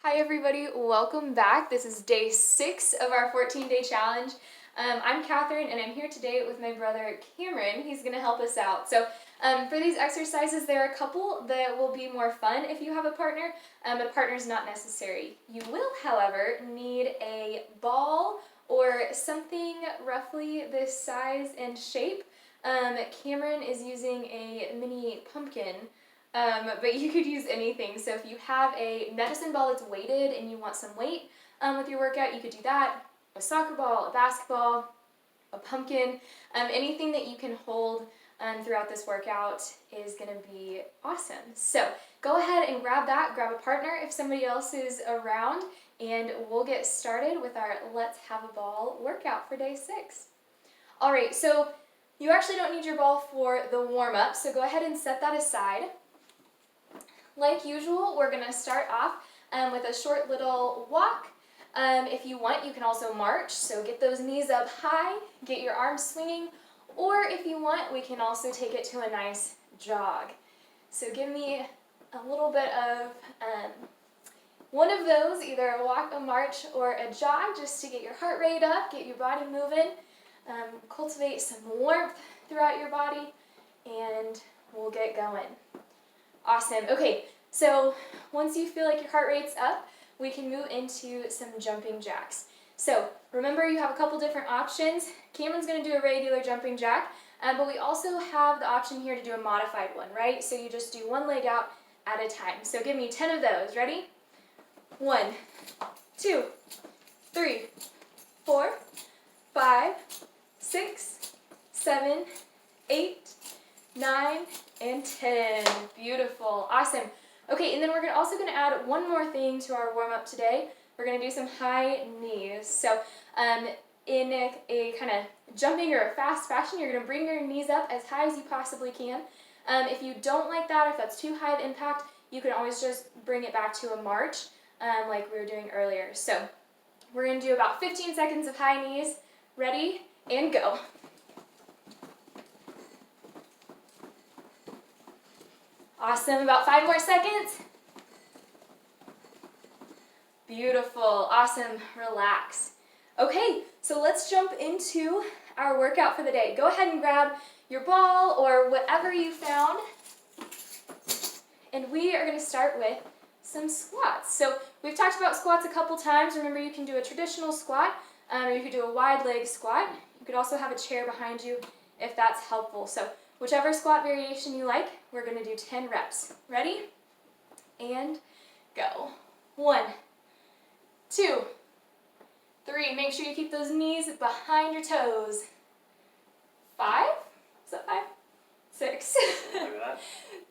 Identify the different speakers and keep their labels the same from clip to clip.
Speaker 1: Hi everybody, welcome back. This is day 6 of our 14-day challenge. I'm Catherine and I'm here today with my brother Cameron. He's going to help us out. So for these exercises, there are a couple that will be more fun if you have a partner, but a partner is not necessary. You will, however, need a ball or something roughly this size and shape. Cameron is using a mini pumpkin. But you could use anything. So if you have a medicine ball that's weighted and you want some weight with your workout, you could do that. A soccer ball, a basketball, a pumpkin, anything that you can hold throughout this workout is going to be awesome. So go ahead and grab that, grab a partner if somebody else is around, and we'll get started with our Let's Have a Ball workout for day 6. All right, so you actually don't need your ball for the warm-up, so go ahead and set that aside. Like usual, we're going to start off with a short little walk. If you want, you can also march, so get those knees up high, get your arms swinging, or if you want, we can also take it to a nice jog. So give me a little bit of one of those, either a walk, a march, or a jog, just to get your heart rate up, get your body moving, cultivate some warmth throughout your body, and we'll get going. Awesome. Okay, so once you feel like your heart rate's up, we can move into some jumping jacks. So remember, you have a couple different options. Cameron's going to do a regular jumping jack, but we also have the option here to do a modified one, right? So you just do one leg out at a time. So give me 10 of those. Ready? 1, 2, 3, 4, 5, 6, 7, 8, 9, and 10. Beautiful. Awesome. Okay, and then we're also going to add one more thing to our warm-up today. We're going to do some high knees. So in a kind of jumping or a fast fashion, you're going to bring your knees up as high as you possibly can. If you don't like that, or if that's too high of impact, you can always just bring it back to a march like we were doing earlier. So we're going to do about 15 seconds of high knees. Ready, and go. Awesome. About 5 more seconds. Beautiful. Awesome. Relax. Okay, so let's jump into our workout for the day. Go ahead and grab your ball or whatever you found. And we are going to start with some squats. So we've talked about squats a couple times. Remember, you can do a traditional squat, or you could do a wide leg squat. You could also have a chair behind you if that's helpful. So whichever squat variation you like, we're going to do 10 reps. Ready? And go. 1, 2, 3. Make sure you keep those knees behind your toes. 5. Is that 5? 6.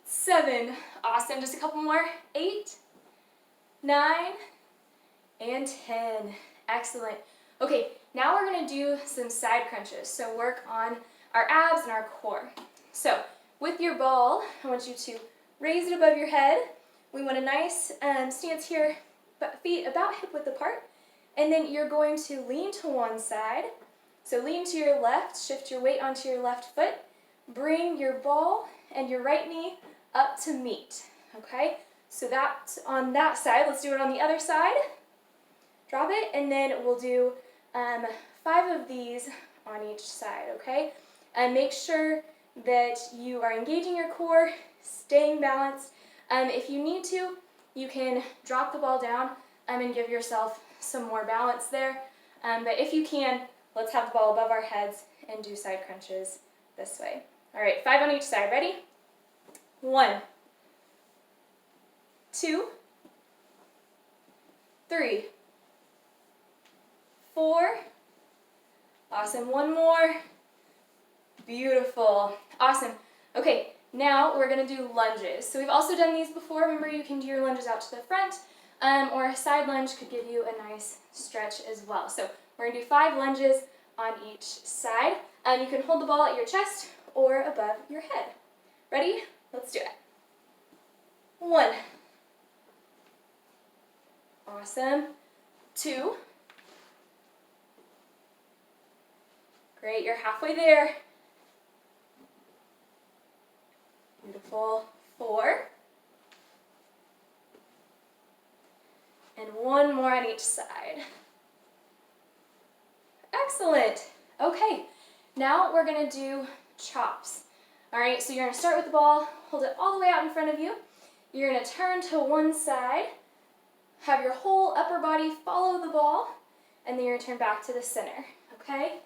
Speaker 1: 7. Awesome. Just a couple more. 8, 9, and 10. Excellent. Okay, now we're going to do some side crunches. So work on our abs and our core. So with your ball, I want you to raise it above your head. We want a nice stance here, feet about hip width apart. And then you're going to lean to one side. So lean to your left, shift your weight onto your left foot. Bring your ball and your right knee up to meet. Okay? So that's on that side. Let's do it on the other side. Drop it, and then we'll do 5 of these on each side, okay? And make sure that you are engaging your core, staying balanced. If you need to, you can drop the ball down and give yourself some more balance there. But if you can, let's have the ball above our heads and do side crunches this way. All right, 5 on each side. Ready? 1, 2, 3, 4. Awesome. One more. Beautiful. Awesome. Okay, now we're going to do lunges. So we've also done these before. Remember, you can do your lunges out to the front, or a side lunge could give you a nice stretch as well. So we're going to do 5 lunges on each side. You can hold the ball at your chest or above your head. Ready? Let's do it. 1. Awesome. 2. Great, you're halfway there. Beautiful. 4. And one more on each side. Excellent. Okay, now we're gonna do chops. All right, so you're gonna start with the ball, hold it all the way out in front of you. You're gonna turn to one side, have your whole upper body follow the ball, and then you're gonna turn back to the center, okay?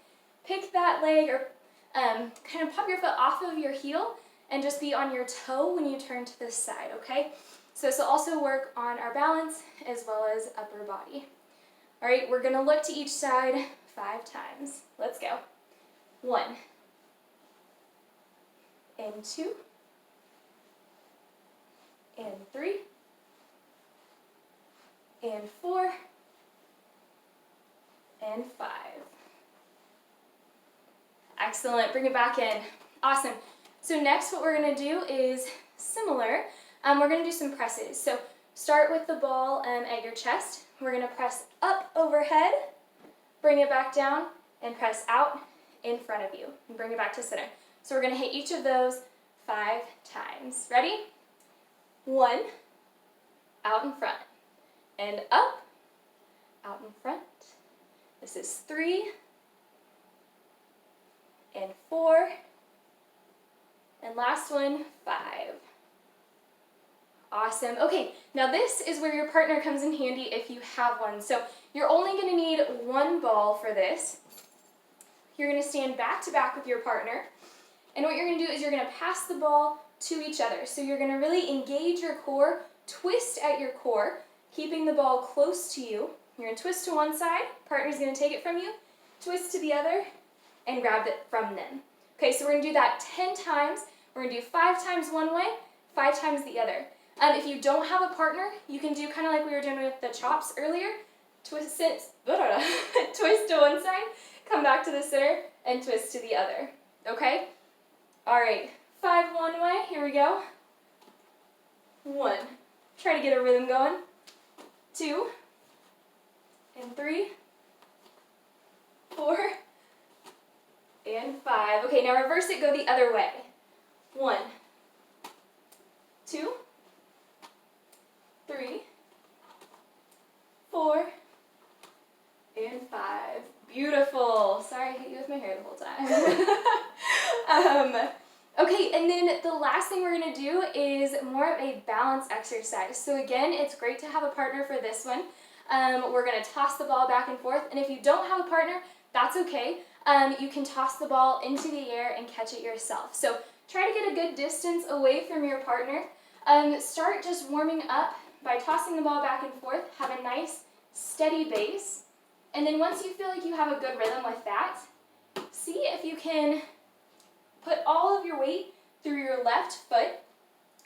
Speaker 1: Pick that leg or kind of pop your foot off of your heel and just be on your toe when you turn to this side, okay? So this will also work on our balance as well as upper body. All right, we're gonna look to each side 5 times. Let's go. 1, and 2, and 3, and 4, and 5. Excellent, bring it back in. Awesome. So next what we're gonna do is similar. We're gonna do some presses. So start with the ball at your chest. We're gonna press up overhead, bring it back down, and press out in front of you. And bring it back to center. So we're gonna hit each of those 5 times. Ready? 1, out in front, and up, out in front. This is 3, and 4, and last one, 5. Awesome. Okay, now this is where your partner comes in handy if you have one. So you're only going to need one ball for this. You're going to stand back to back with your partner, and what you're going to do is you're going to pass the ball to each other. So you're going to really engage your core, twist at your core, keeping the ball close to you. You're going to twist to one side, partner's going to take it from you, twist to the other, and grab it from them. Okay, so we're going to do that 10 times. We're going to do 5 times one way, 5 times the other. If you don't have a partner, you can do kind of like we were doing with the chops earlier. Twist to one side, come back to the center, and twist to the other. Okay? All right, 5 one way. Here we go. 1. Try to get a rhythm going. 2, and 3, 4, and 5. Okay, now reverse it, go the other way. 1, 2, 3, 4, and 5. Beautiful. Sorry I hit you with my hair the whole time. Okay, and then the last thing we're going to do is more of a balance exercise. So again, it's great to have a partner for this one. We're going to toss the ball back and forth, and if you don't have a partner, that's okay. You can toss the ball into the air and catch it yourself. So try to get a good distance away from your partner. Start just warming up by tossing the ball back and forth. Have a nice steady base. And then once you feel like you have a good rhythm with that, see if you can put all of your weight through your left foot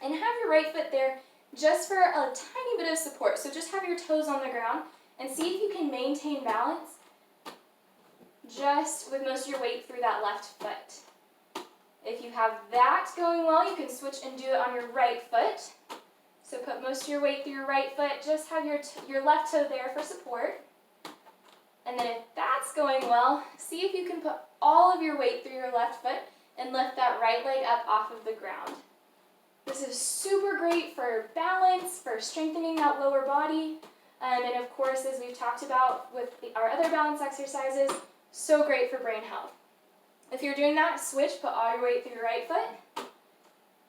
Speaker 1: and have your right foot there just for a tiny bit of support. So just have your toes on the ground and see if you can maintain balance just with most of your weight through that left foot. If you have that going well, you can switch and do it on your right foot. So put most of your weight through your right foot, just have your left toe there for support. And then if that's going well, see if you can put all of your weight through your left foot and lift that right leg up off of the ground. This is super great for balance, for strengthening that lower body, and of course, as we've talked about with our other balance exercises, so great for brain health. If you're doing that, switch, put all your weight through your right foot,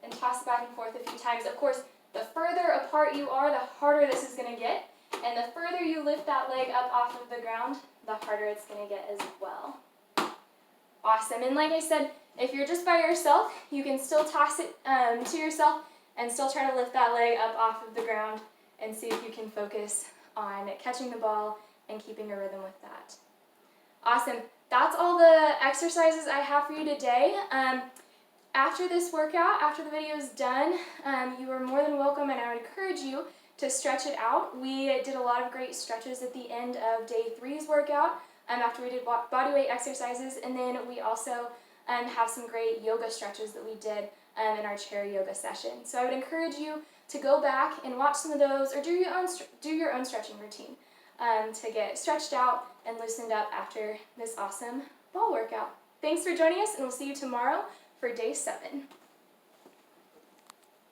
Speaker 1: and toss it back and forth a few times. Of course, the further apart you are, the harder this is going to get, and the further you lift that leg up off of the ground, the harder it's going to get as well. Awesome, and like I said, if you're just by yourself, you can still toss it to yourself and still try to lift that leg up off of the ground and see if you can focus on catching the ball and keeping a rhythm with that. Awesome, that's all the exercises I have for you today. After this workout, after the video is done, you are more than welcome, and I would encourage you to stretch it out. We did a lot of great stretches at the end of day 3's workout after we did bodyweight exercises, and then we also have some great yoga stretches that we did in our chair yoga session. So I would encourage you to go back and watch some of those, or do your own stretching routine to get stretched out and loosened up after this awesome ball workout. Thanks for joining us, and we'll see you tomorrow for day 7.